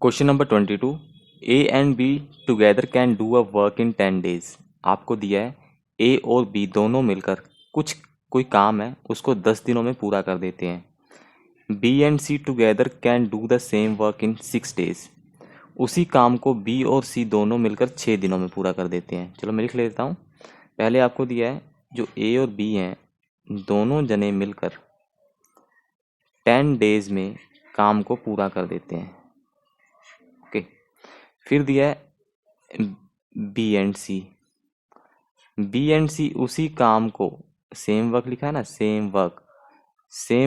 Question number 22। A and be together can do a work in 10 days. आपको दिया है ए और बी दोनों मिलकर कोई काम है उसको 10 दिनों में पूरा कर देते हैं। B and C together can do the same work in 6 days. उसी काम को बी और सी दोनों मिलकर 6 दिनों में पूरा कर देते हैं। चलो मैं लिख लेता हूँ। पहले आपको दिया है जो ए और बी हैं दोनों जने मिलकर 10 डेज में काम को पूरा कर देते हैं। ओके, फिर दिया है B and C. B and C उसी काम को, सेम वर्क लिखा है ना, सेम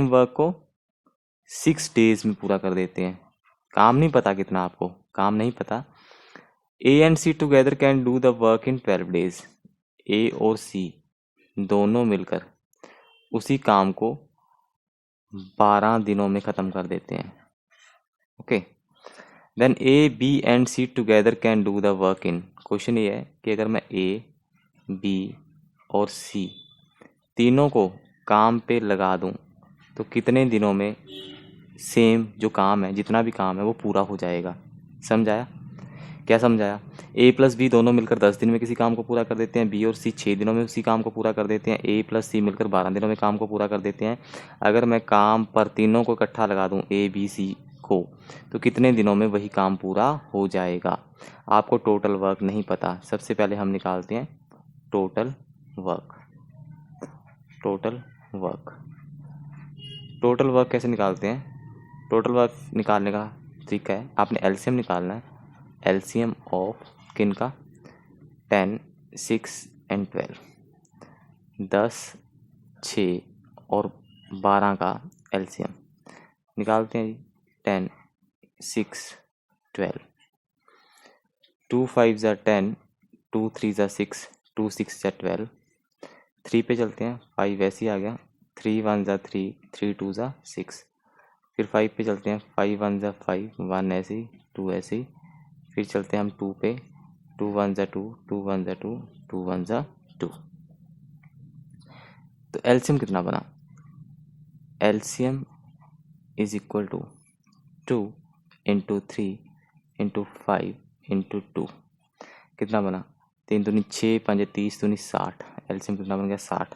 वर्क को 6 डेज में पूरा कर देते हैं। काम नहीं पता कितना, आपको काम नहीं पता। A and C together can do the work in 12 days. A और सी दोनों मिलकर उसी काम को 12 दिनों में ख़त्म कर देते हैं। Okay, then A B and C together can do the work in. Question ये है कि अगर मैं ए बी और सी तीनों को काम पे लगा दूं तो कितने दिनों में सेम जो काम है, जितना भी काम है वो पूरा हो जाएगा। समझाया? क्या समझाया? ए प्लस बी दोनों मिलकर 10 दिन में किसी काम को पूरा कर देते हैं। बी और सी 6 दिनों में उसी काम को पूरा कर देते हैं। ए प्लस सी मिलकर 12 दिनों में काम को पूरा कर देते हैं। अगर मैं काम पर तीनों को इकट्ठा लगा दूं, ए बी सी को, तो कितने दिनों में वही काम पूरा हो जाएगा। आपको टोटल वर्क नहीं पता, सबसे पहले हम निकालते हैं टोटल वर्क। टोटल वर्क कैसे निकालते हैं? टोटल वर्क निकालने का तरीका है, आपने एलसीएम निकालना है। एलसीएम ऑफ किन का? 10, 6 एंड 12। 10, 6 और 12 का एलसीएम निकालते हैं जी। 10, 6, 12। 2 5 ज़ा 10, 2 3 ज़ा 6, 2 6 ज़ा 12। 3 पे चलते हैं, 5 ऐसे ही आ गया। 3 1 ज़ा 3, 3 2 ज़ा 6। फिर 5 पे चलते हैं, 5 1 ज़ा 5, 1 ऐसे ही, 2 ऐसे ही। फिर चलते हैं हम 2 पे, 2 1 ज़ा 2, 2 1 ज़ा 2, 2 1 ज़ा 2। तो एलसीएम कितना बना? LCM is equal to 2 into 3 into 5 into 2। कितना बना? 3 दूनी 6, 5 30, दूनी 60। एलसीएम कितना बन गया? 60।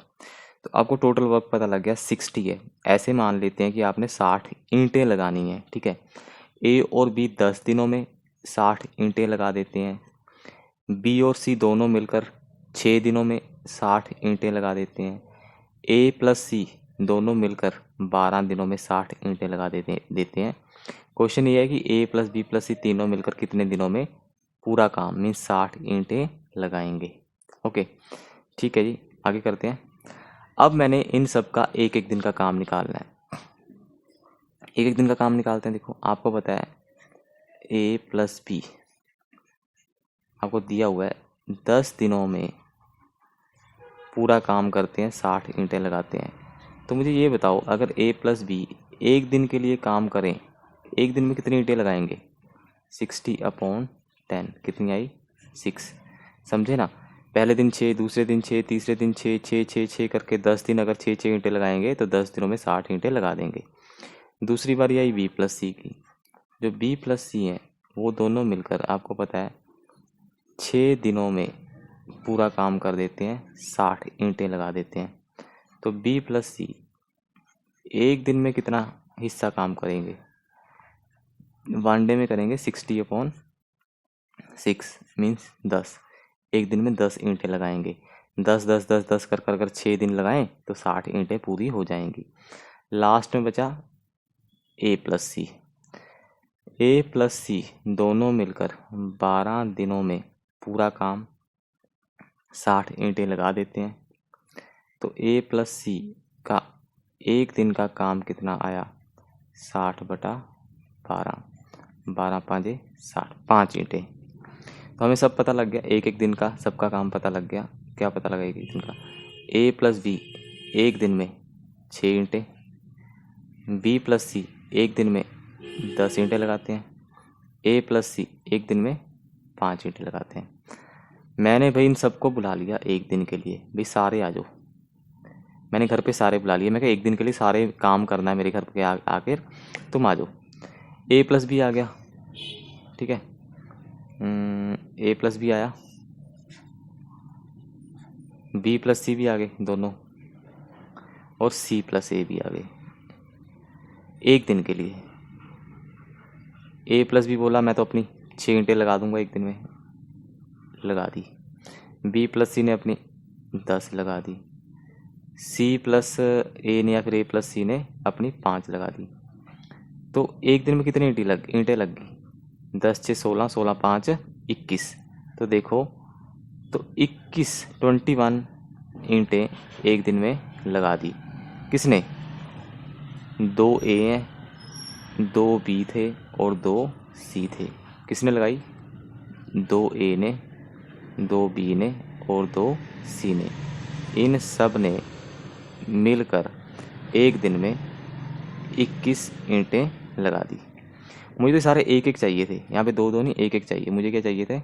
तो आपको टोटल वर्क पता लग गया 60 है। ऐसे मान लेते हैं कि आपने 60 ईंटें लगानी है, ठीक है। ए और बी 10 दिनों में 60 ईंटें लगा देते हैं। बी और सी दोनों मिलकर 6 दिनों में 60 ईंटें लगा देते हैं। ए प्लस सी दोनों मिलकर 12 दिनों में 60 ईंटें लगा देते हैं। क्वेश्चन ये है कि ए प्लस बी प्लस सी तीनों मिलकर कितने दिनों में पूरा काम मीन्स 60 ईंटें लगाएंगे। ओके, ठीक है जी, आगे करते हैं। अब मैंने इन सब का एक एक दिन का काम निकालना है। एक एक दिन का काम निकालते हैं। देखो, आपको पता है ए प्लस बी आपको दिया हुआ है 10 दिनों में पूरा काम करते हैं, 60 ईंटें लगाते हैं। तो मुझे ये बताओ, अगर ए प्लस बी एक दिन के लिए काम करें, एक दिन में कितनी ईंटें लगाएंगे? 60/10। कितनी आई? 6। समझे ना? पहले दिन 6, दूसरे दिन 6, तीसरे दिन 6, 6 6 6 करके 10 दिन अगर 6 6 ईंटें लगाएंगे तो 10 दिनों में 60 ईंटें लगा देंगे। दूसरी बारी आई बी प्लस सी की। जो बी प्लस सी हैं वो दोनों मिलकर, आपको पता है, 6 दिनों में पूरा काम कर देते हैं, 60 ईंटें लगा देते हैं। तो बी प्लस सी एक दिन में कितना हिस्सा काम करेंगे? वन डे में करेंगे 60/6 मीन्स 10। एक दिन में 10 ईंटें लगाएंगे। 10 10 10 10 कर कर अगर 6 दिन लगाएं तो 60 ईंटें पूरी हो जाएंगी। लास्ट में बचा ए प्लस सी। ए प्लस सी दोनों मिलकर 12 दिनों में पूरा काम 60 ईंटें लगा देते हैं। तो ए प्लस सी का एक दिन का काम कितना आया? 60/12। 12 5 60, 5 ईंटें। तो हमें सब पता लग गया, एक एक दिन का सबका काम पता लग गया। क्या पता लगा एक एक दिन का? ए प्लस बी एक दिन में 6 ईंटें, बी प्लस सी एक दिन में 10 ईंटें लगाते हैं, ए प्लस सी एक दिन में 5 ईंटें लगाते हैं। मैंने भाई इन सबको बुला लिया एक दिन के लिए, भाई सारे आ जाओ। मैंने घर पे सारे बुला लिए, मैं कहा एक दिन के लिए सारे काम करना है मेरे घर पे आकर, तुम आ जाओ। ए प्लस बी आ गया, ठीक है। ए प्लस बी आया, बी प्लस सी भी आ गए दोनों, और सी प्लस ए भी आ गए एक दिन के लिए। ए प्लस बी बोला मैं तो अपनी 6 ईंटें लगा दूंगा एक दिन में, लगा दी। बी प्लस सी ने अपनी 10 लगा दी। सी प्लस ए ने या फिर ए प्लस सी ने अपनी 5 लगा दी। तो एक दिन में कितनी ईंटें लग गई? 10 6 16, 16 5 21। तो देखो, तो 21 ईंटें एक दिन में लगा दी। किसने? 2 ए हैं, 2 बी थे और 2 सी थे। किसने लगाई? 2 ए ने, 2 बी ने और 2 सी ने। इन सब ने मिलकर एक दिन में 21 ईंटें लगा दी। मुझे तो सारे एक एक चाहिए थे, यहाँ पे दो दो नहीं, एक एक चाहिए। मुझे क्या चाहिए थे?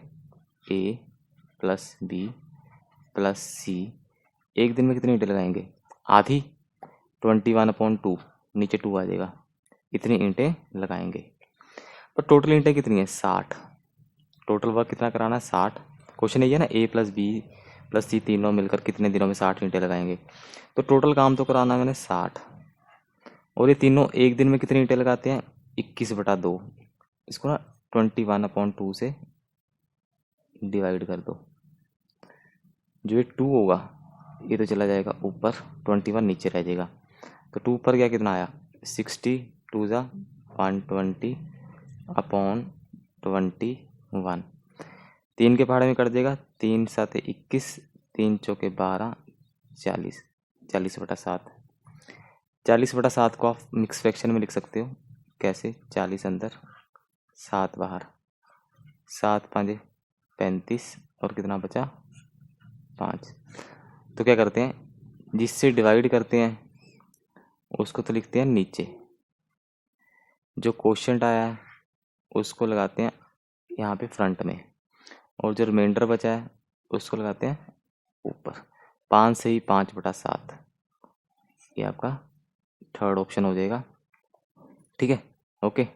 ए प्लस बी प्लस सी एक दिन में कितनी ईंटें लगाएंगे? आधी, 21/2, नीचे 2 आ जाएगा। इतनी ईंटें लगाएंगे। पर टोटल ईंटें कितनी है? 60। टोटल वर्क कितना कराना है? 60। क्वेश्चन यही है ना, ए प्लस बी प्लस सी तीनों मिलकर कितने दिनों में 60 ईंटें लगाएंगे। तो टोटल काम तो कराना है मैंने 60। और ये तीनों एक दिन में कितनी ईंटें लगाते हैं? 21/2। इसको ना 21/2 से डिवाइड कर दो। जो ये 2 होगा ये तो चला जाएगा ऊपर, 21 नीचे रह जाएगा। तो 2 ऊपर गया, कितना आया? 60, 2 ज़ा 120/21। 3 के पहाड़े में कट देगा, 3 7 21, 3 चौके 12, 40, 40/7। 40/7 को आप मिक्स फ्रैक्शन में लिख सकते हो। कैसे? 40 अंदर 7 बाहर, 7 5 35 और कितना बचा? 5। तो क्या करते हैं, जिससे डिवाइड करते हैं उसको तो लिखते हैं नीचे, जो क्वोशिएंट आया है उसको लगाते हैं यहाँ पे फ्रंट में, और जो रिमाइंडर बचा है उसको लगाते हैं ऊपर। 5 से ही 5/7, ये आपका थर्ड ऑप्शन हो जाएगा। ठीक है, ओके।